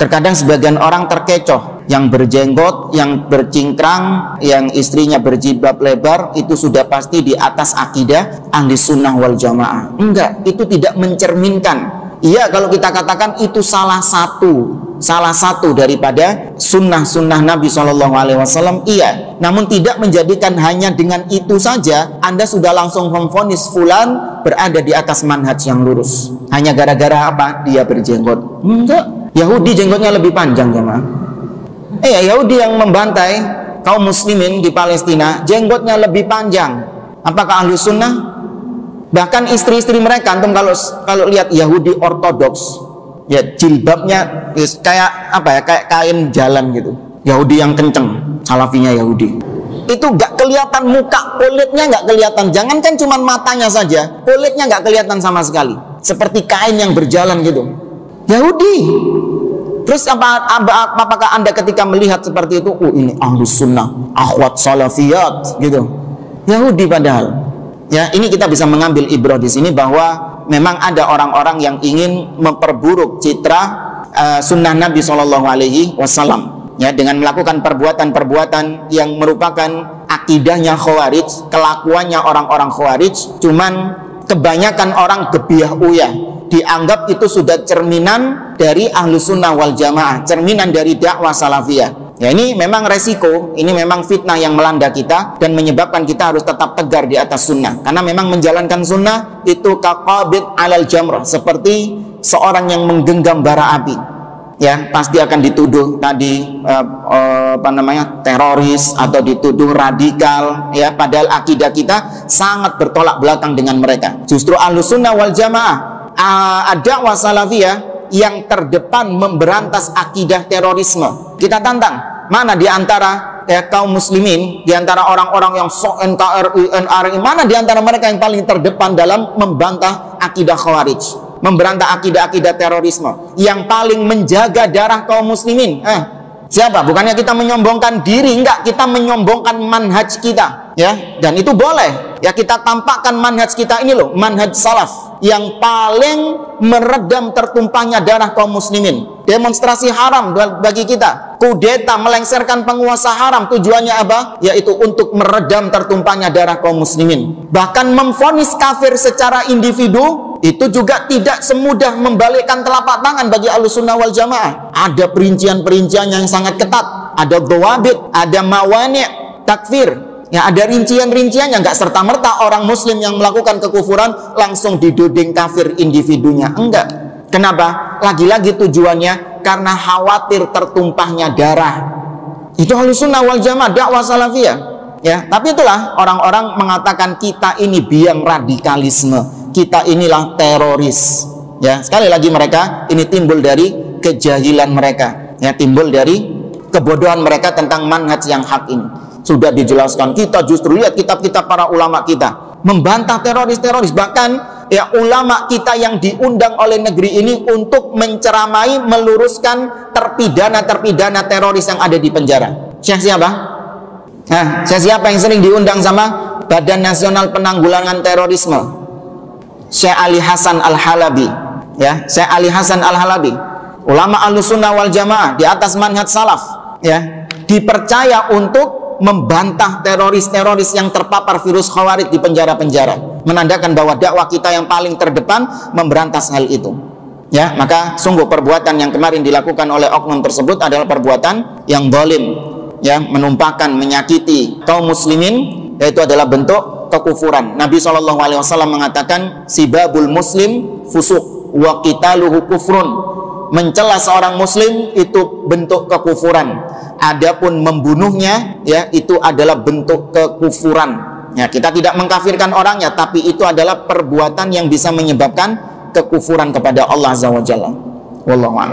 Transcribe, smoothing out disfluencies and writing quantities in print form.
Terkadang sebagian orang terkecoh, yang berjenggot, yang bercingkrang, yang istrinya berjilbab lebar, itu sudah pasti di atas akidah ahli sunnah wal jamaah. Enggak, itu tidak mencerminkan. Iya, kalau kita katakan itu salah satu daripada sunnah-sunnah Nabi SAW, iya. Namun tidak menjadikan hanya dengan itu saja Anda sudah langsung memvonis fulan berada di atas manhaj yang lurus. Hanya gara-gara apa? Dia berjenggot. Enggak. Yahudi jenggotnya lebih panjang, jemaah. Yahudi yang membantai kaum muslimin di Palestina, jenggotnya lebih panjang. Apakah ahlu sunnah? Bahkan istri-istri mereka, antum kalau lihat Yahudi ortodoks, ya jilbabnya kayak apa ya, kayak kain jalan gitu. Yahudi yang kenceng, salafinya Yahudi. Itu gak kelihatan muka, kulitnya gak kelihatan. Jangankan cuma matanya saja, kulitnya gak kelihatan sama sekali. Seperti kain yang berjalan gitu. Yahudi. Terus apakah Anda ketika melihat seperti itu, ini ahlus sunnah, akhwat salafiyat gitu. Yahudi padahal. Ya, ini kita bisa mengambil ibrah di sini bahwa memang ada orang-orang yang ingin memperburuk citra sunnah Nabi SAW, ya, dengan melakukan perbuatan-perbuatan yang merupakan akidahnya Khawarij, kelakuannya orang-orang Khawarij. Cuman kebanyakan orang gebiah uyah, dianggap itu sudah cerminan dari ahlu sunnah wal jamaah, cerminan dari dakwah salafiyah. Ya, ini memang resiko, ini memang fitnah yang melanda kita dan menyebabkan kita harus tetap tegar di atas sunnah. Karena memang menjalankan sunnah itu kaqabid alal jamrah, seperti seorang yang menggenggam bara api. Ya, pasti akan dituduh tadi teroris atau dituduh radikal, ya, padahal akidah kita sangat bertolak belakang dengan mereka. Justru ahlus sunnah wal jamaah, dakwah salafiyah yang terdepan memberantas akidah terorisme. Kita tantang, mana di antara kaum muslimin, di antara orang-orang yang sok NKRI, NRI, mana di antara mereka yang paling terdepan dalam membantah akidah Khawarij, memberantas akidah-akidah terorisme, yang paling menjaga darah kaum muslimin? Siapa? Bukannya kita menyombongkan diri, enggak, kita menyombongkan manhaj kita, ya. Dan itu boleh, ya, kita tampakkan manhaj kita ini loh, manhaj salaf yang paling meredam tertumpahnya darah kaum muslimin. Demonstrasi haram bagi kita, kudeta, melengsarkan penguasa haram, tujuannya apa? Yaitu untuk meredam tertumpahnya darah kaum muslimin. Bahkan memvonis kafir secara individu itu juga tidak semudah membalikkan telapak tangan bagi Ahlussunnah wal Jamaah. Ada perincian-perincian yang sangat ketat, ada dhawabit, ada mawani' takfir. Ya, ada rincian-rinciannya, nggak serta-merta orang muslim yang melakukan kekufuran langsung diduding kafir individunya. Enggak. Kenapa? Lagi-lagi tujuannya karena khawatir tertumpahnya darah. Itu Ahlussunnah wal Jamaah, dakwah salafiyah. Ya, tapi itulah orang-orang mengatakan kita ini biang radikalisme, kita inilah teroris. Ya, sekali lagi mereka ini timbul dari kejahilan mereka. Ya, timbul dari kebodohan mereka tentang manhaj yang hak ini. Sudah dijelaskan, kita justru lihat kitab-kitab para ulama kita membantah teroris-teroris. Bahkan ya, ulama kita yang diundang oleh negeri ini untuk menceramai, meluruskan terpidana-terpidana teroris yang ada di penjara. Syekh siapa? Syekh siapa yang sering diundang sama Badan Nasional Penanggulangan Terorisme? Syekh Ali Hasan Al-Halabi. Ya, Syekh Ali Hasan Al-Halabi, ulama Ahlussunnah wal Jamaah di atas manhaj salaf, ya, dipercaya untuk membantah teroris-teroris yang terpapar virus Khawarij di penjara-penjara, menandakan bahwa dakwah kita yang paling terdepan memberantas hal itu. Ya, maka sungguh perbuatan yang kemarin dilakukan oleh oknum tersebut adalah perbuatan yang zalim, ya, menumpahkan, menyakiti kaum muslimin, yaitu adalah bentuk kekufuran. Nabi SAW mengatakan sibabul muslim fusuq wa qitaluhu kufrun. Mencela seorang muslim itu bentuk kekufuran. Adapun membunuhnya, ya, itu adalah bentuk kekufuran. Ya, kita tidak mengkafirkan orangnya, tapi itu adalah perbuatan yang bisa menyebabkan kekufuran kepada Allah Azza wa Jalla. Wallahu a'lam.